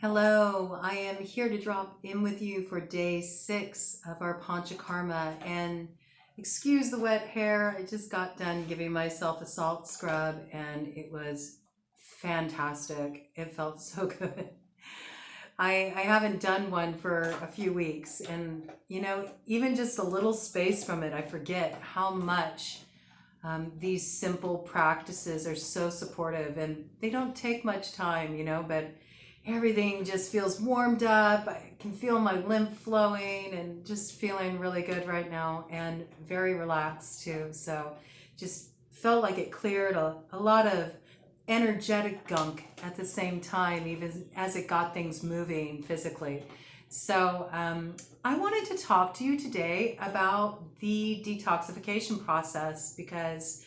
Hello, I am here to drop in with you for day 6 of our Panchakarma. And excuse the wet hair, I just got done giving myself a salt scrub and it was fantastic. It felt so good. I haven't done one for a few weeks, and even just a little space from it, I forget how much these simple practices are so supportive, and they don't take much time, but everything just feels warmed up. I can feel my lymph flowing and just feeling really good right now and very relaxed too. So just felt like it cleared a lot of energetic gunk at the same time, even as it got things moving physically. So I wanted to talk to you today about the detoxification process, because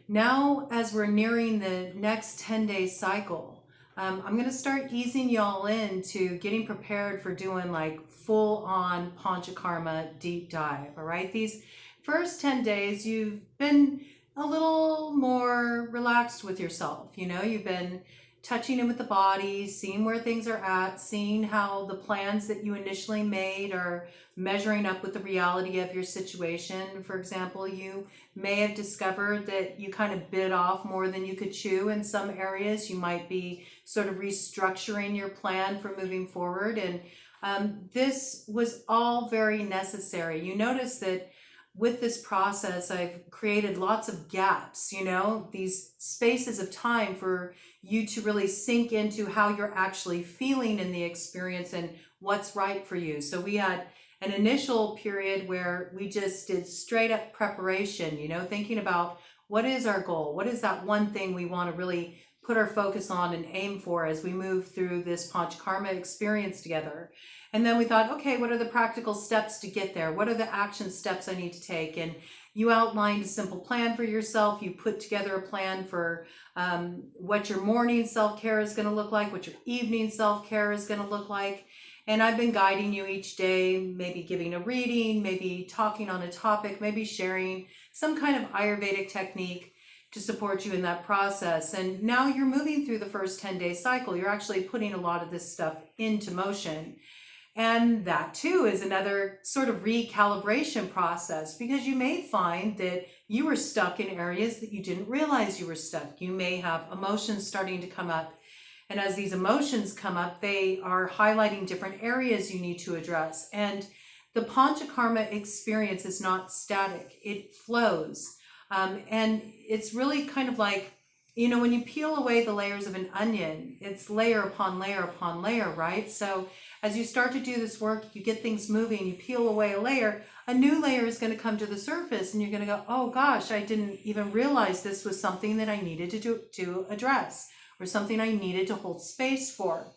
now as we're nearing the next 10-day cycle, I'm going to start easing y'all into getting prepared for doing like full-on Panchakarma deep dive. All right, these first 10 days you've been a little more relaxed with yourself. You've been touching in with the body, seeing where things are at, seeing how the plans that you initially made are measuring up with the reality of your situation. For example, you may have discovered that you kind of bit off more than you could chew in some areas. You might be sort of restructuring your plan for moving forward. And this was all very necessary. You notice that with this process, I've created lots of gaps, these spaces of time for you to really sink into how you're actually feeling in the experience and what's right for you. So we had an initial period where we just did straight up preparation, thinking about what is our goal? What is that one thing we want to really put our focus on and aim for as we move through this Panchakarma experience together? And then we thought, okay, what are the practical steps to get there? What are the action steps I need to take? And you outlined a simple plan for yourself. You put together a plan for what your morning self-care is going to look like, what your evening self-care is going to look like. And I've been guiding you each day, maybe giving a reading, maybe talking on a topic, maybe sharing some kind of Ayurvedic technique to support you in that process. And now you're moving through the first 10-day cycle. You're actually putting a lot of this stuff into motion. And that too is another sort of recalibration process, because you may find that you were stuck in areas that you didn't realize you were stuck. You may have emotions starting to come up. And as these emotions come up, they are highlighting different areas you need to address. And the Panchakarma experience is not static, it flows. And it's really kind of like, when you peel away the layers of an onion, it's layer upon layer upon layer, right? So as you start to do this work, you get things moving, you peel away a new layer is going to come to the surface, and you're going to go, oh gosh, I didn't even realize this was something that I needed to address, or something I needed to hold space for.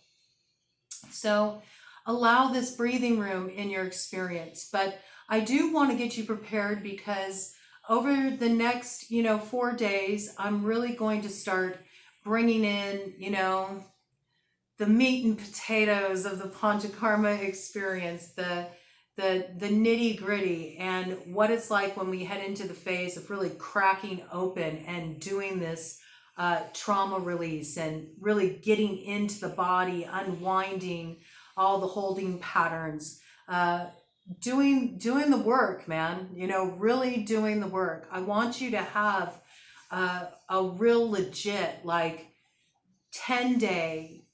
So allow this breathing room in your experience. But I do want to get you prepared, because over the next, 4 days, I'm really going to start bringing in, the meat and potatoes of the Panchakarma experience, the nitty gritty, and what it's like when we head into the phase of really cracking open and doing this trauma release and really getting into the body, unwinding all the holding patterns, doing the work, man, really doing the work. I want you to have a real legit, like 10-day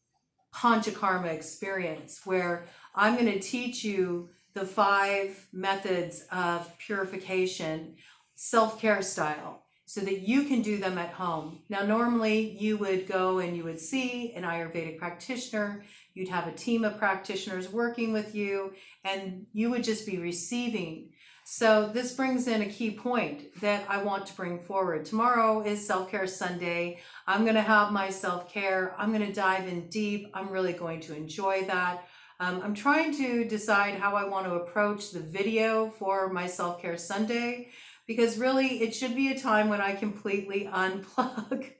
Panchakarma experience where I'm going to teach you the 5 methods of purification, self-care style, so that you can do them at home. Now, normally you would go and you would see an Ayurvedic practitioner, you'd have a team of practitioners working with you, and you would just be receiving. So this brings in a key point that I want to bring forward. Tomorrow is Self-Care Sunday. I'm going to have my self-care. I'm going to dive in deep. I'm really going to enjoy that. I'm trying to decide how I want to approach the video for my Self-Care Sunday, because really it should be a time when I completely unplug.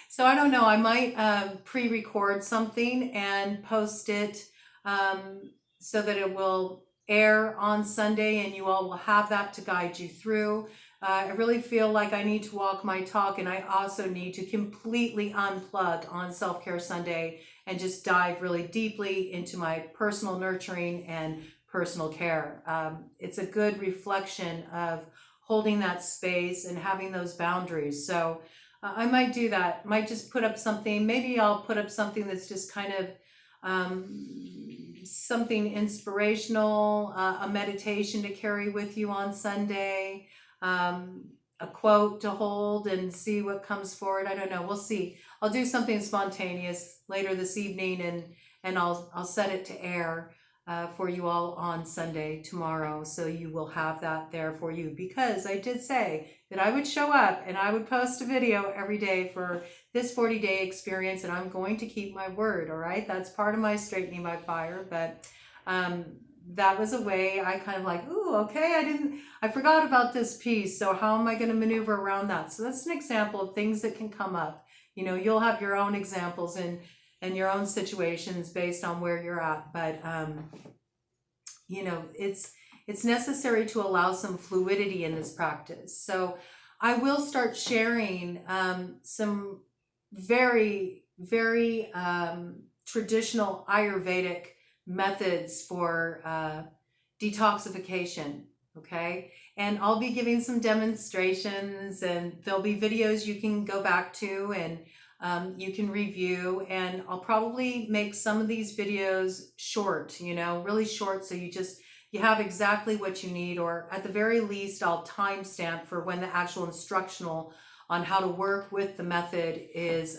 So I don't know, I might pre-record something and post it so that it will air on Sunday, and you all will have that to guide you through. I really feel like I need to walk my talk, and I also need to completely unplug on Self-Care Sunday and just dive really deeply into my personal nurturing and personal care. It's a good reflection of holding that space and having those boundaries. So I might do that. Might just put up something. Maybe I'll put up something that's just kind of something inspirational, a meditation to carry with you on Sunday, a quote to hold and see what comes forward. I don't know. We'll see. I'll do something spontaneous later this evening, and I'll set it to air for you all on Sunday tomorrow. So you will have that there for you, because I did say that I would show up and I would post a video every day for this 40-day experience, and I'm going to keep my word. All right. That's part of my straightening by fire. But that was a way I kind of like, ooh, okay, I forgot about this piece. So how am I going to maneuver around that? So that's an example of things that can come up. You know, you'll have your own examples and your own situations based on where you're at. But, you know, it's necessary to allow some fluidity in this practice. So I will start sharing some very, very traditional Ayurvedic methods for detoxification, okay? And I'll be giving some demonstrations, and there'll be videos you can go back to and you can review, and I'll probably make some of these videos short, you know, really short, so you have exactly what you need, or at the very least I'll timestamp for when the actual instructional on how to work with the method is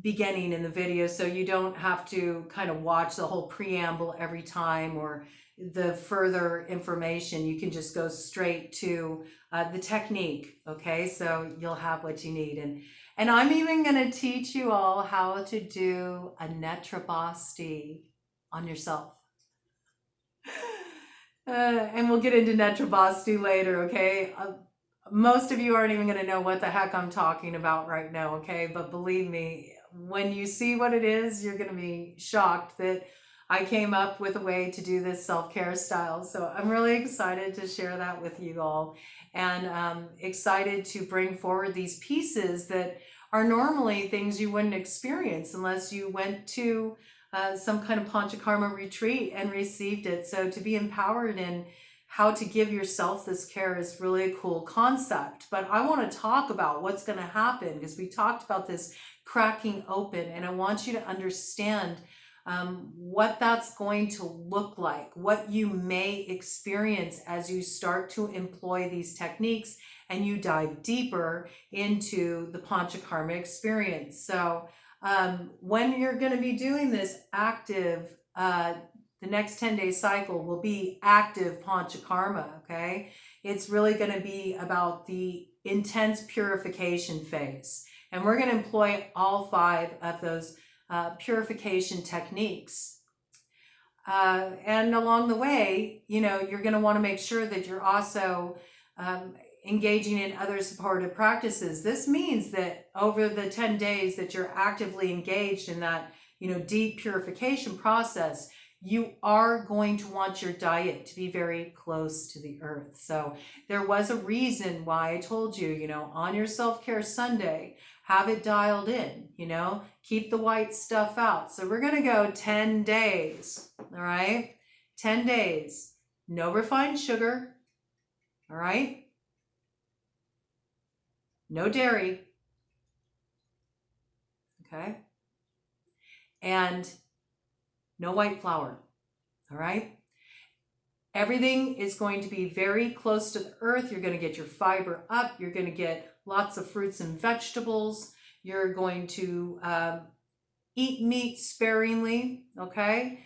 beginning in the video, so you don't have to kind of watch the whole preamble every time or the further information. You can just go straight to the technique, okay? So you'll have what you need. And I'm even going to teach you all how to do a netrabasti on yourself. And we'll get into netrabasti later, okay? Most of you aren't even going to know what the heck I'm talking about right now, okay? But believe me, when you see what it is, you're going to be shocked that I came up with a way to do this self-care style. So I'm really excited to share that with you all, and excited to bring forward these pieces that are normally things you wouldn't experience unless you went to some kind of Panchakarma retreat and received it. So to be empowered in how to give yourself this care is really a cool concept. But I want to talk about what's going to happen, because we talked about this cracking open, and I want you to understand what that's going to look like, what you may experience as you start to employ these techniques and you dive deeper into the Panchakarma experience. So when you're going to be doing this active, the next 10-day cycle will be active Panchakarma, okay? It's really going to be about the intense purification phase. And we're going to employ all 5 of those purification techniques. And along the way, you know, you're going to want to make sure that you're also engaging in other supportive practices. This means that over the 10 days that you're actively engaged in that, you know, deep purification process, you are going to want your diet to be very close to the earth. So there was a reason why I told you, you know, on your Self-Care Sunday, have it dialed in, you know, keep the white stuff out. So we're going to go 10 days, all right? 10 days, no refined sugar, all right? No dairy, okay? And no white flour, all right? Everything is going to be very close to the earth. You're going to get your fiber up. You're going to get lots of fruits and vegetables. You're going to eat meat sparingly, okay?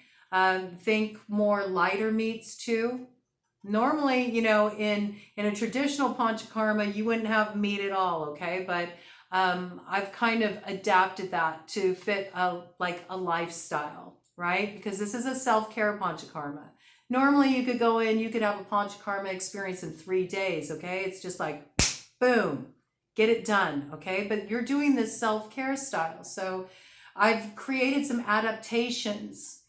Think more lighter meats too. Normally, you know, in a traditional Panchakarma, you wouldn't have meat at all, okay? But I've kind of adapted that to fit like a lifestyle, right? Because this is a self-care Panchakarma. Normally you could go in, you could have a Panchakarma experience in 3 days, okay? It's just like, boom, get it done, okay? But you're doing this self-care style. So I've created some adaptations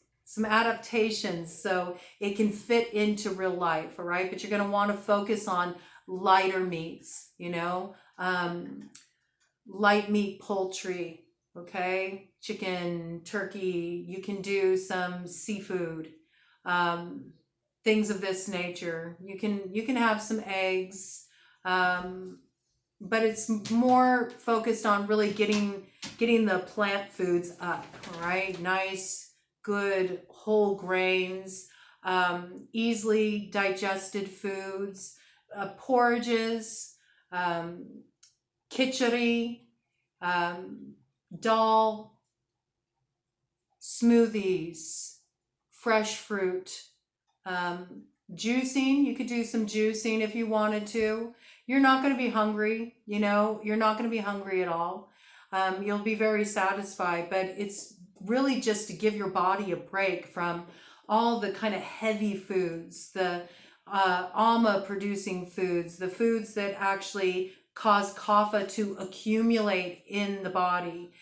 so it can fit into real life, all right? But you're gonna wanna focus on lighter meats, light meat, poultry, okay, chicken, turkey. You can do some seafood, things of this nature. You can have some eggs, but it's more focused on really getting the plant foods up, right? Nice, good whole grains, easily digested foods, porridges, khichdi, dal, smoothies, fresh fruit, juicing. You could do some juicing if you wanted to. You're not going to be hungry, you're not going to be hungry at all. You'll be very satisfied, but it's really just to give your body a break from all the kind of heavy foods, the ama producing foods, the foods that actually cause kapha to accumulate in the body.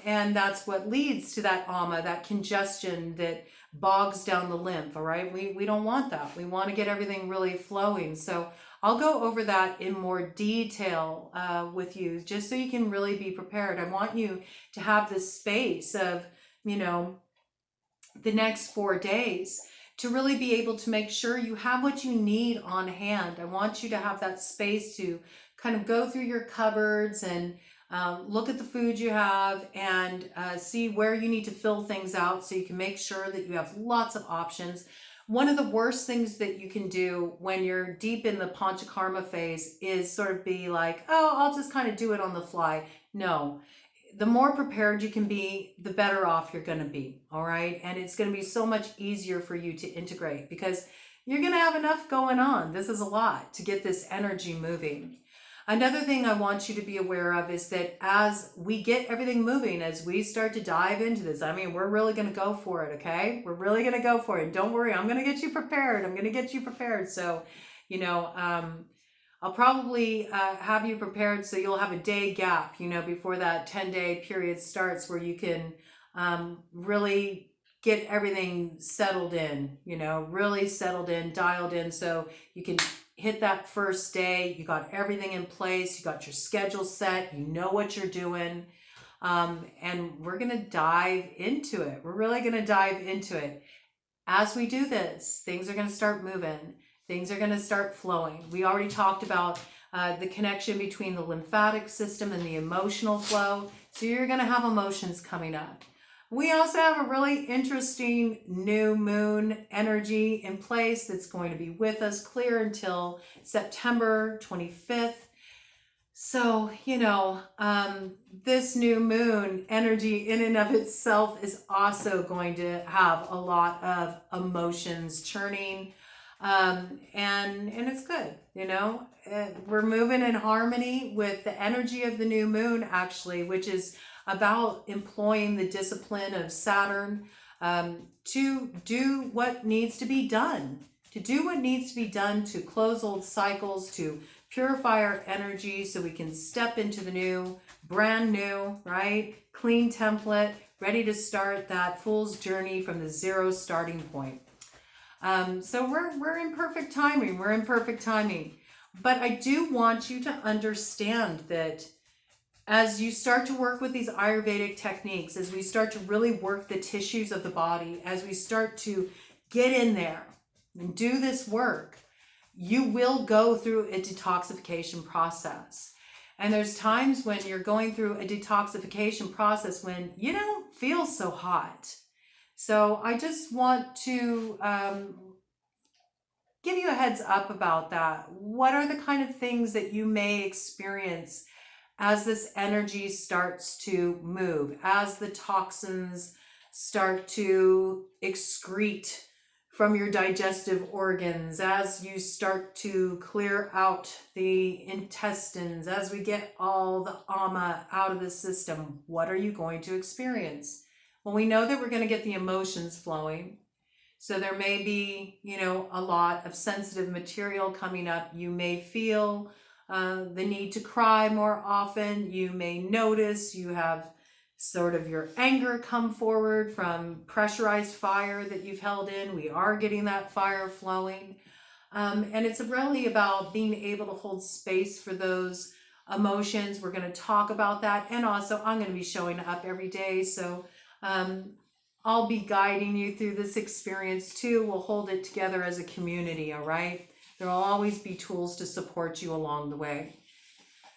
And that's what leads to that ama, that congestion that bogs down the lymph, all right? We don't want that. We want to get everything really flowing. So I'll go over that in more detail with you, just so you can really be prepared. I want you to have this space of, the next 4 days to really be able to make sure you have what you need on hand. I want you to have that space to kind of go through your cupboards and look at the food you have and see where you need to fill things out so you can make sure that you have lots of options. One of the worst things that you can do when you're deep in the Panchakarma phase is sort of be like, oh, I'll just kind of do it on the fly. No, the more prepared you can be, the better off you're going to be, all right? And it's going to be so much easier for you to integrate because you're going to have enough going on. This is a lot to get this energy moving. Another thing I want you to be aware of is that as we get everything moving, as we start to dive into this, we're really going to go for it, okay? We're really going to go for it. Don't worry, I'm going to get you prepared. So, I'll probably have you prepared so you'll have a day gap, before that 10-day period starts where you can really get everything settled in, really settled in, dialed in, so you can hit that first day. You got everything in place. You got your schedule set. You know what you're doing. And we're going to dive into it. We're really going to dive into it. As we do this, things are going to start moving. Things are going to start flowing. We already talked about the connection between the lymphatic system and the emotional flow. So you're going to have emotions coming up. We also have a really interesting new moon energy in place that's going to be with us clear until September 25th. So, this new moon energy in and of itself is also going to have a lot of emotions churning. And it's good, we're moving in harmony with the energy of the new moon, actually, which is about employing the discipline of Saturn to do what needs to be done, to close old cycles, to purify our energy so we can step into the new, brand new, right? Clean template, ready to start that fool's journey from the zero starting point. So we're in perfect timing. But I do want you to understand that as you start to work with these Ayurvedic techniques, as we start to really work the tissues of the body, as we start to get in there and do this work, you will go through a detoxification process. And there's times when you're going through a detoxification process when you don't feel so hot. So I just want to give you a heads up about that. What are the kind of things that you may experience as this energy starts to move, as the toxins start to excrete from your digestive organs, as you start to clear out the intestines, as we get all the ama out of the system? What are you going to experience? Well, we know that we're going to get the emotions flowing. So there may be, a lot of sensitive material coming up. You may feel the need to cry more often. You may notice you have sort of your anger come forward from pressurized fire that you've held in. We are getting that fire flowing. And it's really about being able to hold space for those emotions. We're going to talk about that. And also, I'm going to be showing up every day. So I'll be guiding you through this experience too. We'll hold it together as a community, all right? There will always be tools to support you along the way.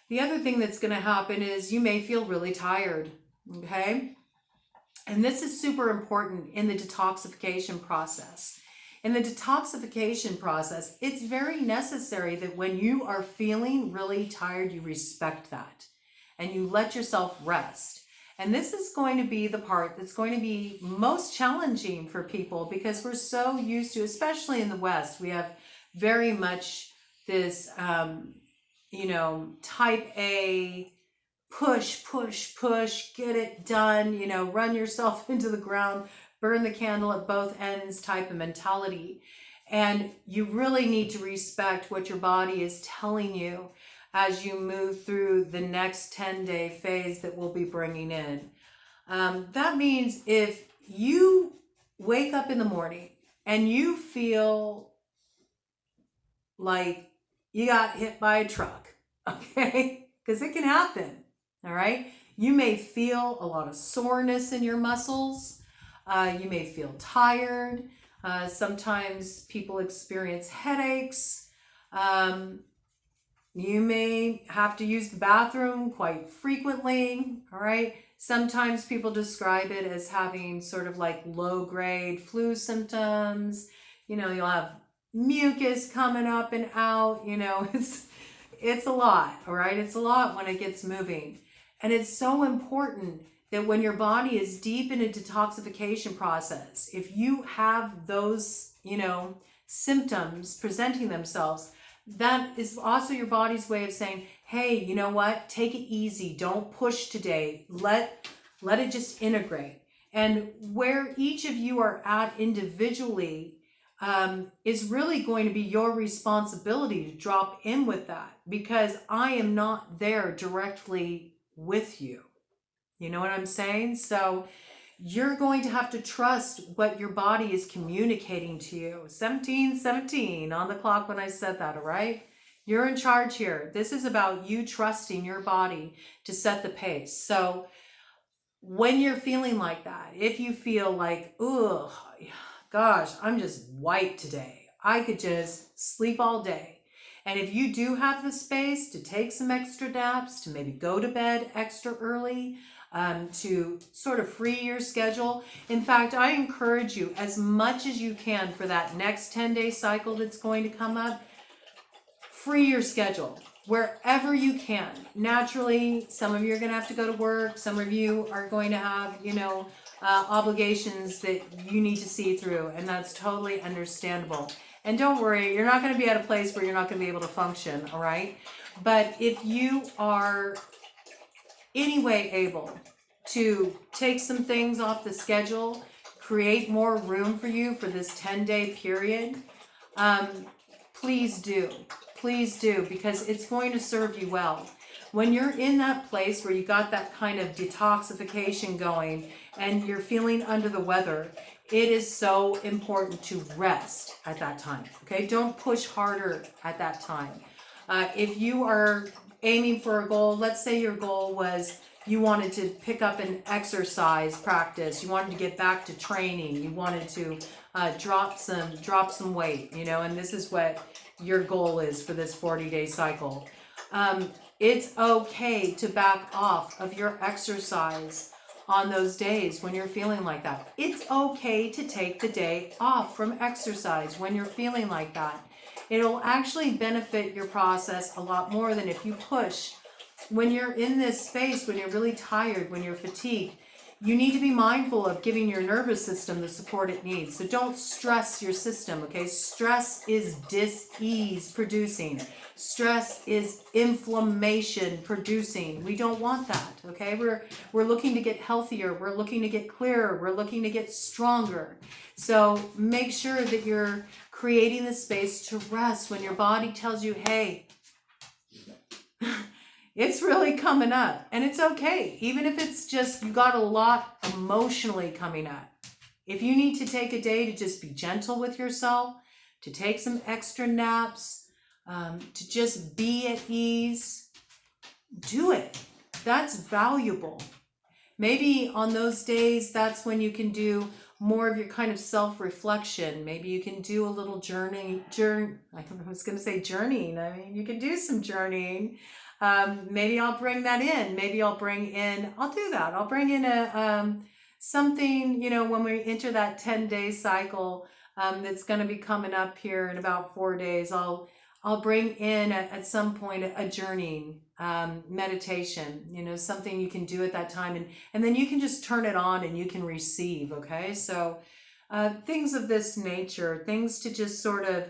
The other thing that's going to happen is you may feel really tired, okay? And this is super important in the detoxification process. In the detoxification process, it's very necessary that when you are feeling really tired, you respect that and you let yourself rest. And this is going to be the part that's going to be most challenging for people because we're so used to, especially in the West, we have very much this, type A, push, get it done, run yourself into the ground, burn the candle at both ends type of mentality. And you really need to respect what your body is telling you as you move through the next 10-day phase that we'll be bringing in. That means if you wake up in the morning and you feel like you got hit by a truck, okay? Because it can happen, all right? You may feel a lot of soreness in your muscles. You may feel tired. Sometimes people experience headaches. You may have to use the bathroom quite frequently, all right? Sometimes people describe it as having sort of like low-grade flu symptoms. You'll have mucus coming up and out. It's a lot, all right? It's a lot when it gets moving. And it's so important that when your body is deep in a detoxification process, if you have those, symptoms presenting themselves, that is also your body's way of saying, hey, you know what? Take it easy. Don't push today. Let it just integrate. And where each of you are at individually is really going to be your responsibility to drop in with that, because I am not there directly with you. You know what I'm saying? So you're going to have to trust what your body is communicating to you. 17:17 on the clock when I said that, all right? You're in charge here. This is about you trusting your body to set the pace. So when you're feeling like that, if you feel like, oh, gosh, I'm just wiped today, I could just sleep all day. And if you do have the space to take some extra naps, to maybe go to bed extra early, to sort of free your schedule. In fact, I encourage you as much as you can for that next 10-day cycle that's going to come up, free your schedule wherever you can. Naturally, some of you are going to have to go to work. Some of you are going to have, obligations that you need to see through, and that's totally understandable. And don't worry, you're not going to be at a place where you're not going to be able to function, all right? But if you are anyway able to take some things off the schedule, create more room for you for this 10-day period, please do, because it's going to serve you well. When you're in that place where you got that kind of detoxification going and you're feeling under the weather, it is so important to rest at that time, okay? Don't push harder at that time. If you are aiming for a goal, let's say your goal was you wanted to pick up an exercise practice, you wanted to get back to training, you wanted to drop some weight, and this is what your goal is for this 40-day cycle. It's okay to back off of your exercise on those days when you're feeling like that. It's okay to take the day off from exercise when you're feeling like that. It'll actually benefit your process a lot more than if you push. When you're in this space, when you're really tired, when you're fatigued, you need to be mindful of giving your nervous system the support it needs. So don't stress your system, okay? Stress is dis-ease producing. Stress is inflammation producing. We don't want that, okay? We're looking to get healthier. We're looking to get clearer. We're looking to get stronger. So make sure that you're creating the space to rest when your body tells you, hey, it's really coming up, and it's okay. Even if it's just you got a lot emotionally coming up. If you need to take a day to just be gentle with yourself, to take some extra naps, to just be at ease, do it. That's valuable. Maybe on those days, that's when you can do more of your kind of self-reflection. Maybe you can do a little journeying. I was going to say journeying. I mean, you can do some journeying. Maybe I'll bring that in. Maybe I'll do that. I'll bring in something, when we enter that 10-day cycle, that's going to be coming up here in about 4 days. I'll bring in at some point a journeying meditation, something you can do at that time, and then you can just turn it on and you can receive. Okay, so things of this nature, things to just sort of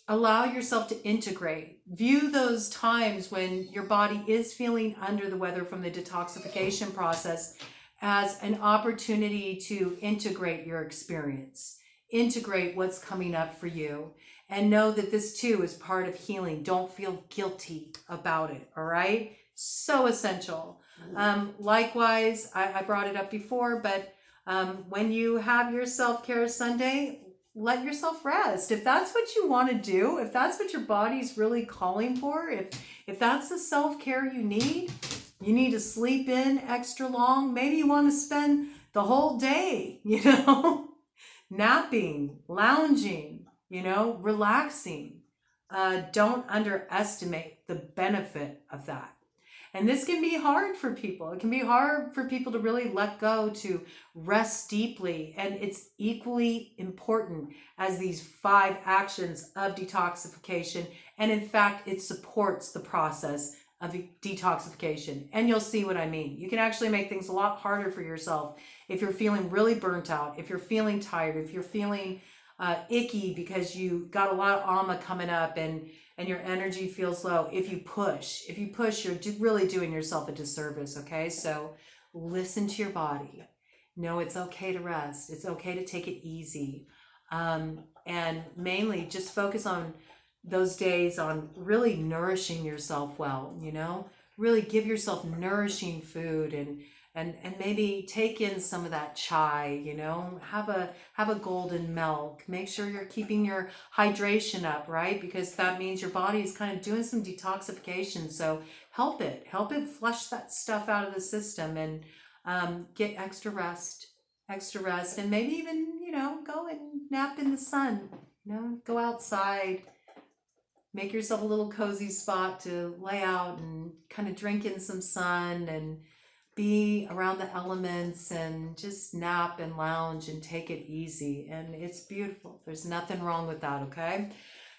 allow yourself to integrate. View those times when your body is feeling under the weather from the detoxification process as an opportunity to integrate your experience, integrate what's coming up for you, and know that this too is part of healing. Don't feel guilty about it, all right? So essential. Likewise, I brought it up before, but when you have your Self-Care Sunday, let yourself rest. If that's what you want to do, if that's what your body's really calling for, if that's the self-care you need to sleep in extra long. Maybe you want to spend the whole day, napping, lounging, relaxing. Don't underestimate the benefit of that. And this can be hard for people. It can be hard for people to really let go, to rest deeply. And it's equally important as these 5 actions of detoxification. And in fact, it supports the process of detoxification. And you'll see what I mean. You can actually make things a lot harder for yourself if you're feeling really burnt out, if you're feeling tired, if you're feeling icky because you got a lot of ama coming up and your energy feels low. If you push, you're really doing yourself a disservice. Okay, so listen to your body. No, it's okay to rest. It's okay to take it easy, and mainly just focus on those days on really nourishing yourself well. Really give yourself nourishing food and maybe take in some of that chai, have a golden milk. Make sure you're keeping your hydration up, right? Because that means your body is kind of doing some detoxification. So help it flush that stuff out of the system, and get extra rest, and maybe even, go and nap in the sun, go outside, make yourself a little cozy spot to lay out and kind of drink in some sun and be around the elements and just nap and lounge and take it easy. And it's beautiful. There's nothing wrong with that, okay?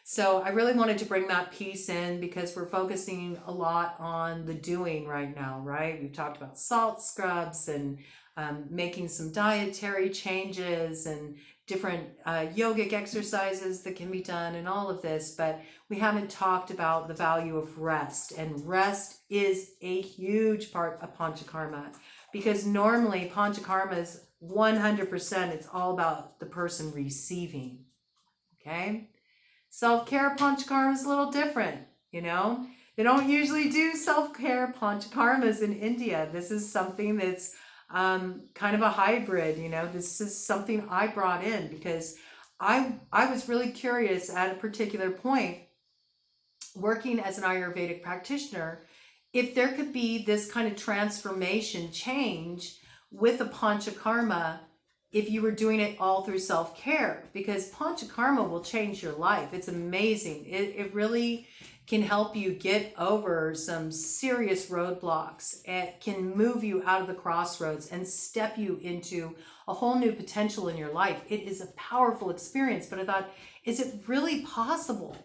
So I really wanted to bring that piece in because we're focusing a lot on the doing right now, right? We've talked about salt scrubs and making some dietary changes and different yogic exercises that can be done and all of this, but we haven't talked about the value of rest. And rest is a huge part of Panchakarma, because normally Panchakarma is 100%, it's all about the person receiving, okay? Self-care Panchakarma is a little different, They don't usually do self-care Panchakarmas in India. This is something that's kind of a hybrid, This is something I brought in because I was really curious at a particular point, working as an Ayurvedic practitioner, if there could be this kind of transformation change with a Panchakarma if you were doing it all through self-care, because Panchakarma will change your life. It's amazing. It really can help you get over some serious roadblocks. It can move you out of the crossroads and step you into a whole new potential in your life. It is a powerful experience, but I thought, is it really possible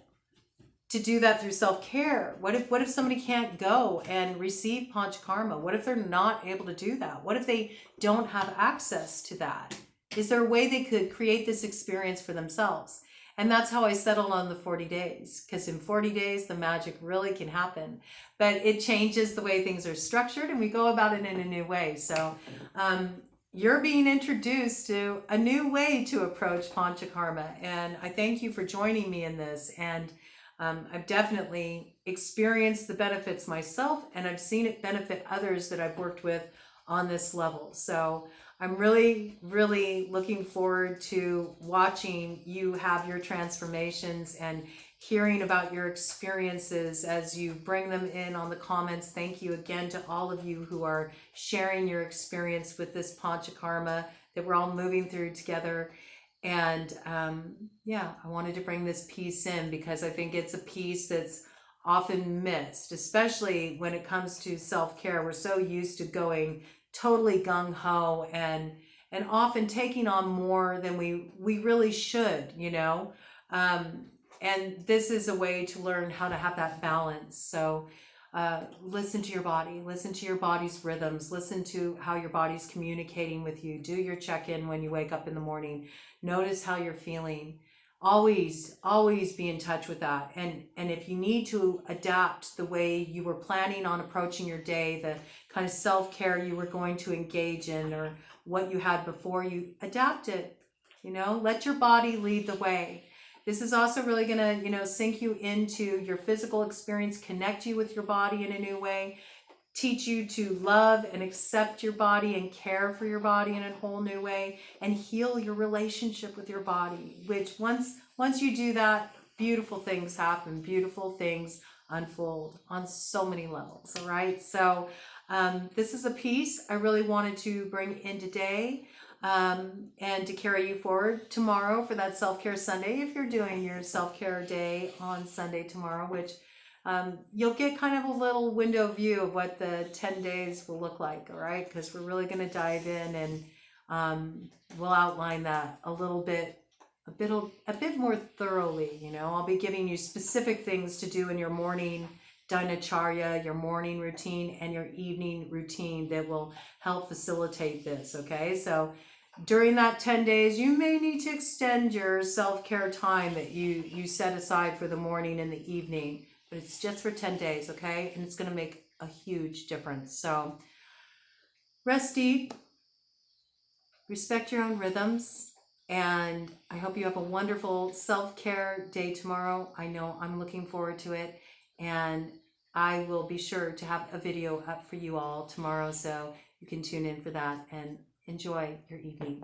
to do that through self-care? What if somebody can't go and receive Panchakarma? What if they're not able to do that? What if they don't have access to that? Is there a way they could create this experience for themselves? And that's how I settled on the 40 days, because in 40 days, the magic really can happen. But it changes the way things are structured, and we go about it in a new way. So you're being introduced to a new way to approach Panchakarma. And I thank you for joining me in this. And I've definitely experienced the benefits myself, and I've seen it benefit others that I've worked with on this level. So I'm really, really looking forward to watching you have your transformations and hearing about your experiences as you bring them in on the comments. Thank you again to all of you who are sharing your experience with this Panchakarma that we're all moving through together. And yeah, I wanted to bring this piece in because I think it's a piece that's often missed, especially when it comes to self-care. We're so used to going totally gung-ho and often taking on more than we really should, you know. And this is a way to learn how to have that balance. So listen to your body, listen to your body's rhythms, listen to how your body's communicating with you. Do your check-in when you wake up in the morning. Notice how you're feeling. Always be in touch with that. And if you need to adapt the way you were planning on approaching your day, the kind of self-care you were going to engage in, or what you had before, you adapt it, you know, let your body lead the way. This is also really going to, you know, sink you into your physical experience, connect you with your body in a new way, teach you to love and accept your body and care for your body in a whole new way, and heal your relationship with your body, which once you do that, beautiful things happen, beautiful things unfold on so many levels. All right. So this is a piece I really wanted to bring in today. And to carry you forward tomorrow for that Self-Care Sunday, if you're doing your self-care day on Sunday tomorrow, which you'll get kind of a little window view of what the 10 days will look like, all right? Because we're really going to dive in, and we'll outline that a bit more thoroughly. You know, I'll be giving you specific things to do in your morning dinacharya, your morning routine, and your evening routine that will help facilitate this, okay? So during that 10 days, you may need to extend your self-care time that you set aside for the morning and the evening, but it's just for 10 days, okay? And it's going to make a huge difference. So rest deep, respect your own rhythms, and I hope you have a wonderful self-care day tomorrow. I know I'm looking forward to it, and I will be sure to have a video up for you all tomorrow, so you can tune in for that and enjoy your evening.